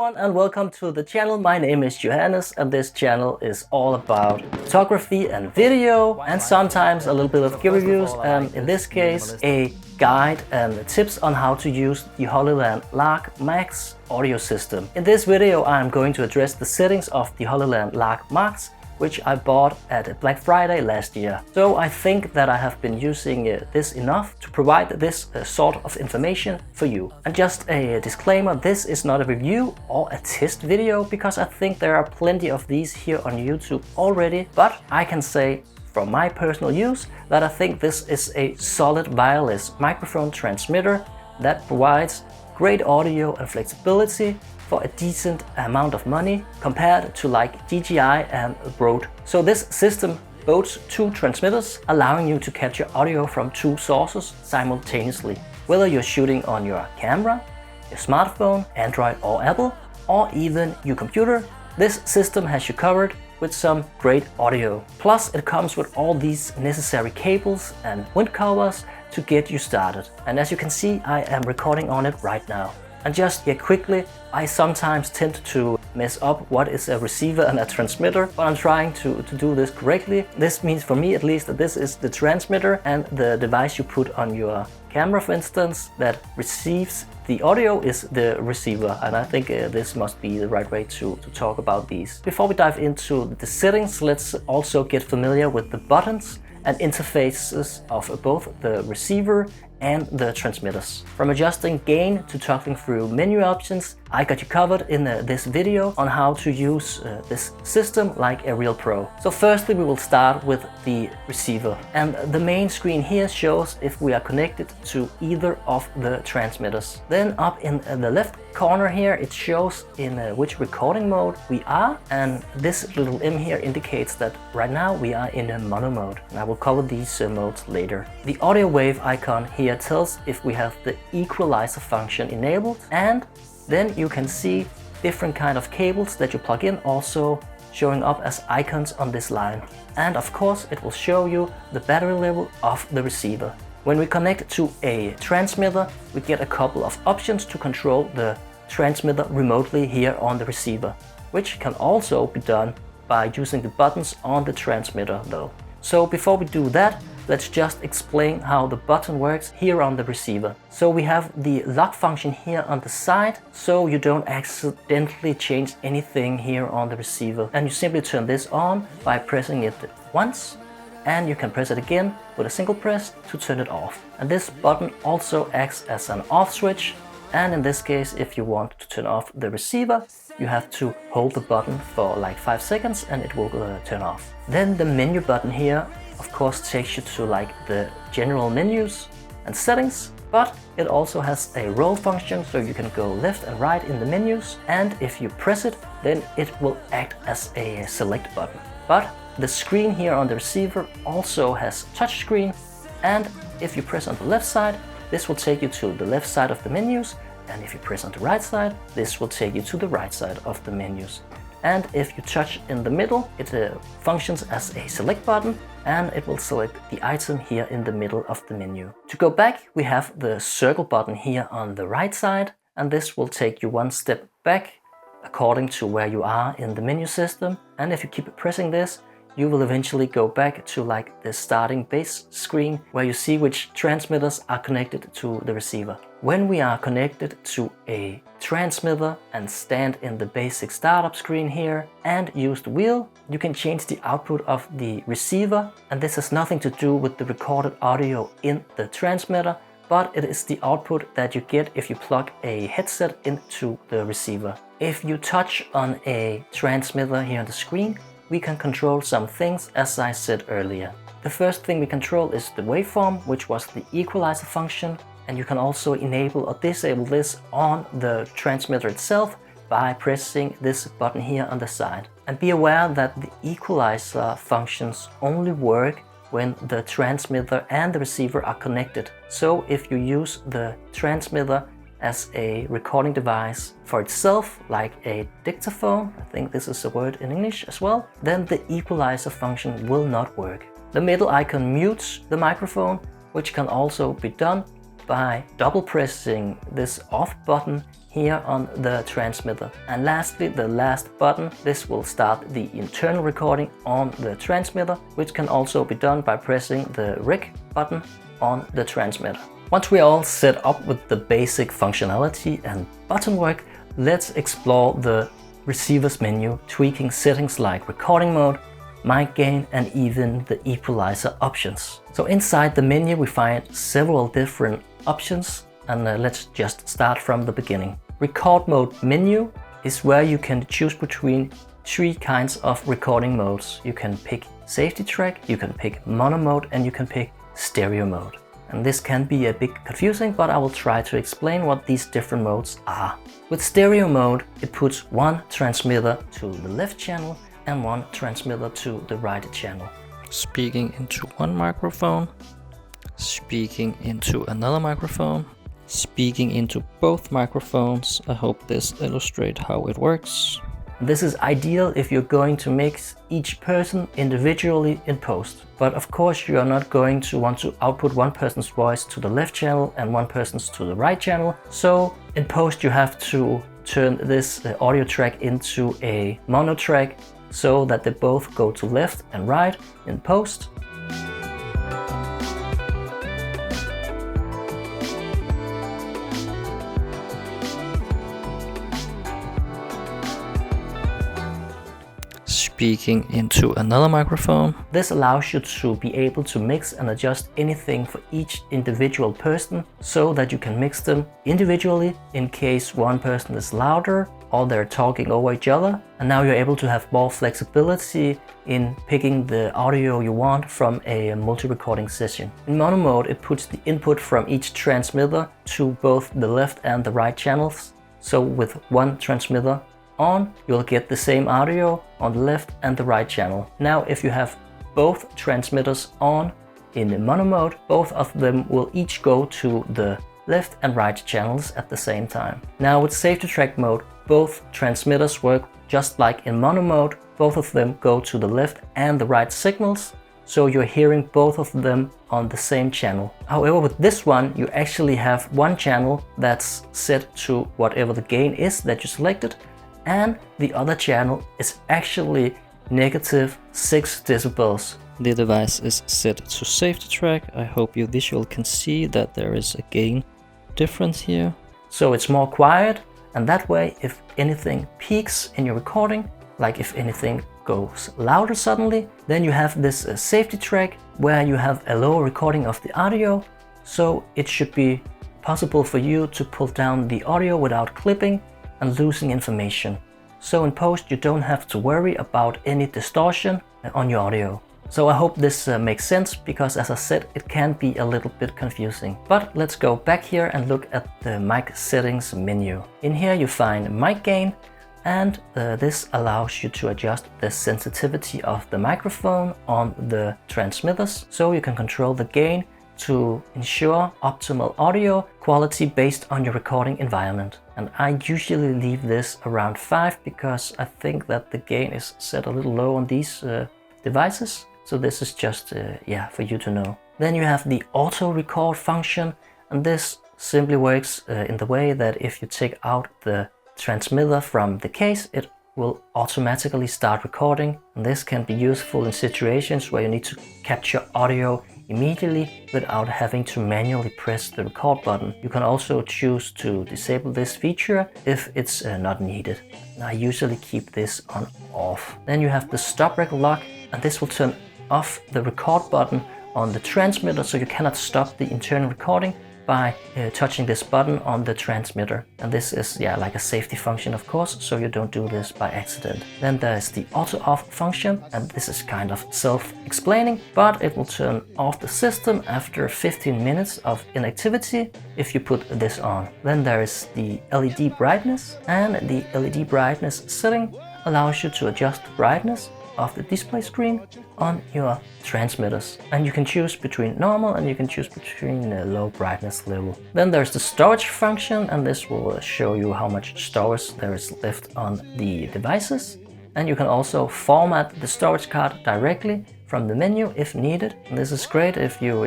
everyone and welcome to the channel. My name is Johannes and this channel is all about photography and video and sometimes a little bit of gear reviews, and in this case a guide and tips on how to use the Hollyland Lark Marx audio system. In this video I am going to address the settings of the Hollyland Lark Marx, which I bought at Black Friday last year. So I think that I have been using this enough to provide this sort of information for you. And just a disclaimer, this is not a review or a test video because I think there are plenty of these here on YouTube already, but I can say from my personal use that I think this is a solid wireless microphone transmitter that provides great audio and flexibility for a decent amount of money compared to like DJI and Rode. So this system boasts two transmitters, allowing you to capture audio from two sources simultaneously. Whether you're shooting on your camera, your smartphone, Android or Apple, or even your computer, this system has you covered with some great audio. Plus it comes with all these necessary cables and wind covers to get you started. And as you can see, I am recording on it right now. And just here quickly, I sometimes tend to mess up what is a receiver and a transmitter, but I'm trying to do this correctly. This means for me at least that this is the transmitter and the device you put on your camera, for instance, that receives the audio is the receiver, and I think this must be the right way to talk about these. Before we dive into the settings, let's also get familiar with the buttons and interfaces of both the receiver and the transmitters. From adjusting gain to toggling through menu options, I got you covered in this video on how to use this system like a real pro. So firstly we will start with the receiver, and the main screen here shows if we are connected to either of the transmitters. Then up in the left corner here it shows in which recording mode we are, and this little M here indicates that right now we are in a mono mode, and I will cover these modes later. The audio wave icon here tells if we have the equalizer function enabled, and then you can see different kind of cables that you plug in also showing up as icons on this line. And of course it will show you the battery level of the receiver. When we connect to a transmitter, we get a couple of options to control the transmitter remotely here on the receiver, which can also be done by using the buttons on the transmitter though. So before we do that, let's just explain how the button works here on the receiver. So we have the lock function here on the side, so you don't accidentally change anything here on the receiver. And you simply turn this on by pressing it once, and you can press it again with a single press to turn it off. And this button also acts as an off switch, and in this case if you want to turn off the receiver, you have to hold the button for like 5 seconds and it will turn off. Then the menu button here of course takes you to like the general menus and settings, but it also has a roll function, so you can go left and right in the menus, and if you press it then it will act as a select button. But the screen here on the receiver also has touch screen, and if you press on the left side this will take you to the left side of the menus, and if you press on the right side this will take you to the right side of the menus. And if you touch in the middle, it functions as a select button and it will select the item here in the middle of the menu. To go back, we have the circle button here on the right side, and this will take you one step back according to where you are in the menu system. And if you keep pressing this, you will eventually go back to like the starting base screen where you see which transmitters are connected to the receiver. When we are connected to a transmitter and stand in the basic startup screen here and use the wheel, you can change the output of the receiver, and this has nothing to do with the recorded audio in the transmitter, but it is the output that you get if you plug a headset into the receiver. If you touch on a transmitter here on the screen, we can control some things as I said earlier. The first thing we control is the waveform, which was the equalizer function, and you can also enable or disable this on the transmitter itself by pressing this button here on the side. And be aware that the equalizer functions only work when the transmitter and the receiver are connected. So if you use the transmitter as a recording device for itself, like a dictaphone, I think this is a word in English as well, then the equalizer function will not work. The middle icon mutes the microphone, which can also be done by double pressing this off button here on the transmitter. And lastly, the last button, this will start the internal recording on the transmitter, which can also be done by pressing the rec button on the transmitter. Once we're all set up with the basic functionality and button work, let's explore the receiver's menu, tweaking settings like recording mode, mic gain, and even the equalizer options. So inside the menu we find several different options, and let's just start from the beginning. Record mode menu is where you can choose between 3 kinds of recording modes. You can pick safety track, you can pick mono mode, and you can pick stereo mode. And this can be a bit confusing, but I will try to explain what these different modes are. With stereo mode, it puts one transmitter to the left channel and one transmitter to the right channel. Speaking into one microphone, speaking into another microphone, speaking into both microphones. I hope this illustrates how it works. This is ideal if you're going to mix each person individually in post. But of course you are not going to want to output one person's voice to the left channel and one person's to the right channel. So in post you have to turn this audio track into a mono track so that they both go to left and right in post. Speaking into another microphone. This allows you to be able to mix and adjust anything for each individual person so that you can mix them individually in case one person is louder or they're talking over each other. And now you're able to have more flexibility in picking the audio you want from a multi-recording session. In mono mode, it puts the input from each transmitter to both the left and the right channels. So with one transmitter on, you'll get the same audio on the left and the right channel. Now if you have both transmitters on in the mono mode, both of them will each go to the left and right channels at the same time. Now with safety track mode, both transmitters work just like in mono mode. Both of them go to the left and the right signals, so you're hearing both of them on the same channel. However, with this one, you actually have one channel that's set to whatever the gain is that you selected, and the other channel is actually -6 decibels. The device is set to safety track. I hope you visually can see that there is a gain difference here. So it's more quiet, and that way if anything peaks in your recording, like if anything goes louder suddenly, then you have this safety track where you have a lower recording of the audio, so it should be possible for you to pull down the audio without clipping and losing information. So in post you don't have to worry about any distortion on your audio. So I hope this makes sense, because as I said, it can be a little bit confusing. But let's go back here and look at the mic settings menu. In here you find mic gain, and this allows you to adjust the sensitivity of the microphone on the transmitters, so you can control the gain to ensure optimal audio quality based on your recording environment. And I usually leave this around 5 because I think that the gain is set a little low on these devices. So this is just for you to know. Then you have the auto record function, and this simply works in the way that if you take out the transmitter from the case, it will automatically start recording. And this can be useful in situations where you need to capture audio immediately without having to manually press the record button. You can also choose to disable this feature if it's not needed. I usually keep this on off. Then you have the stop record lock, and this will turn off the record button on the transmitter, so you cannot stop the internal recording by touching this button on the transmitter. And this is like a safety function, of course, so you don't do this by accident. Then there's the auto off function, and this is kind of self-explaining, but it will turn off the system after 15 minutes of inactivity if you put this on. Then there is the LED brightness, and the LED brightness setting allows you to adjust the brightness of the display screen on your transmitters, and you can choose between normal and you can choose between a low brightness level. Then there's the storage function, and this will show you how much storage there is left on the devices, and you can also format the storage card directly from the menu if needed. And this is great if you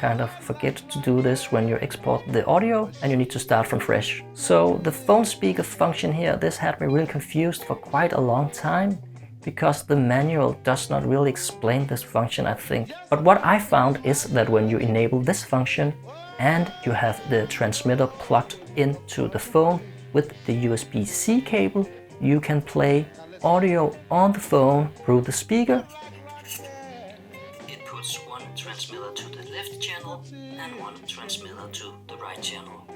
kind of forget to do this when you export the audio and you need to start from fresh. So the phone speaker function here, this had me really confused for quite a long time because the manual does not really explain this function, I think. But what I found is that when you enable this function and you have the transmitter plugged into the phone with the USB-C cable, you can play audio on the phone through the speaker. It puts one transmitter to the left channel and one transmitter to the right channel.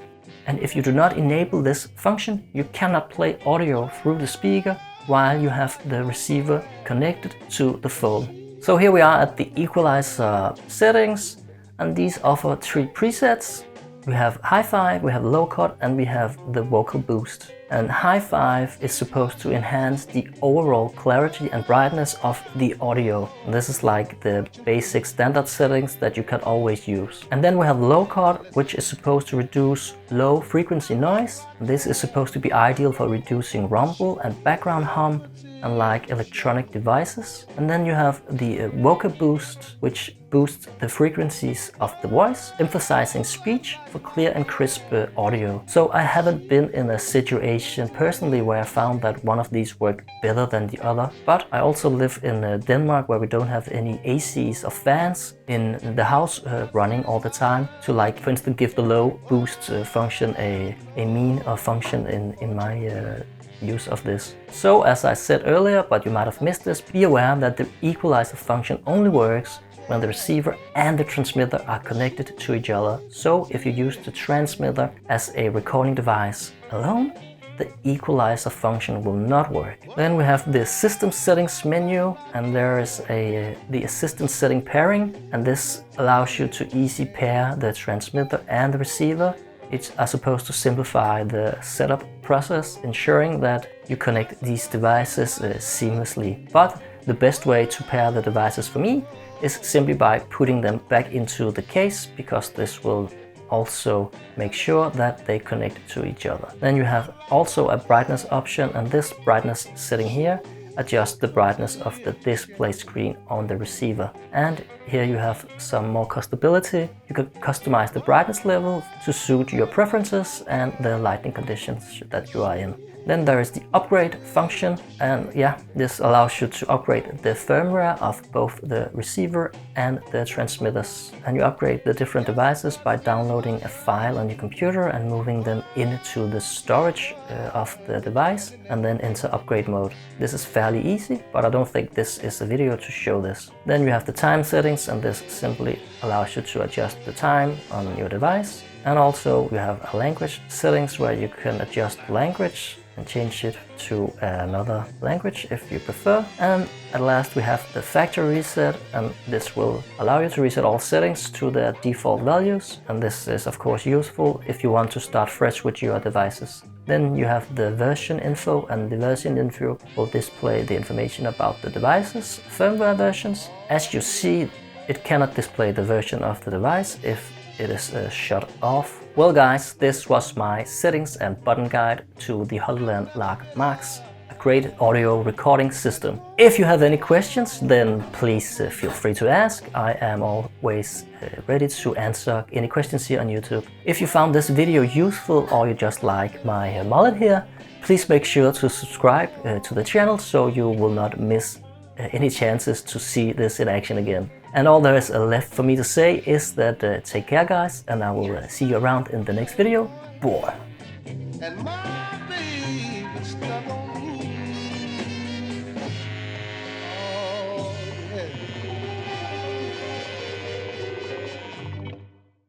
And if you do not enable this function, you cannot play audio through the speaker while you have the receiver connected to the phone. So here we are at the equalizer settings, and these offer 3 presets. We have hi-fi, we have low cut, and we have the vocal boost. And hi-fi is supposed to enhance the overall clarity and brightness of the audio. This is like the basic standard settings that you can always use. And then we have low cut, which is supposed to reduce low frequency noise. This is supposed to be ideal for reducing rumble and background hum unlike electronic devices. And then you have the vocal boost, which boosts the frequencies of the voice, emphasizing speech for clear and crisp audio. So I haven't been in a situation personally where I found that one of these worked better than the other. But I also live in Denmark, where we don't have any ACs or fans in the house running all the time to, like, for instance, give the low boost function a mean function in my use of this. So as I said earlier, but you might have missed this, be aware that the equalizer function only works when the receiver and the transmitter are connected to each other. So if you use the transmitter as a recording device alone, the equalizer function will not work. Then we have the system settings menu, and there is the assistant setting pairing, and this allows you to easy pair the transmitter and the receiver. It's supposed to simplify the setup process, ensuring that you connect these devices seamlessly. But the best way to pair the devices for me is simply by putting them back into the case, because this will also make sure that they connect to each other. Then you have also a brightness option, and this brightness setting here adjust the brightness of the display screen on the receiver. And here you have some more customability. You can customize the brightness level to suit your preferences and the lighting conditions that you are in. Then there is the upgrade function, and yeah, this allows you to upgrade the firmware of both the receiver and the transmitters. And you upgrade the different devices by downloading a file on your computer and moving them into the storage of the device, and then enter upgrade mode. This is fairly easy, but I don't think this is a video to show this. Then you have the time settings, and this simply allows you to adjust the time on your device. And also you have a language settings where you can adjust language and change it to another language if you prefer. And at last we have the factory reset, and this will allow you to reset all settings to their default values. And this is of course useful if you want to start fresh with your devices. Then you have the version info, and the version info will display the information about the devices, firmware versions. As you see, it cannot display the version of the device if it is shut off. Well guys, this was my settings and button guide to the Hollyland Lark Marx, a great audio recording system. If you have any questions, then please feel free to ask. I am always ready to answer any questions here on YouTube. If you found this video useful, or you just like my mullet here, please make sure to subscribe to the channel so you will not miss any chances to see this in action again. And all there is left for me to say is that take care guys, and I will see you around in the next video. Bye.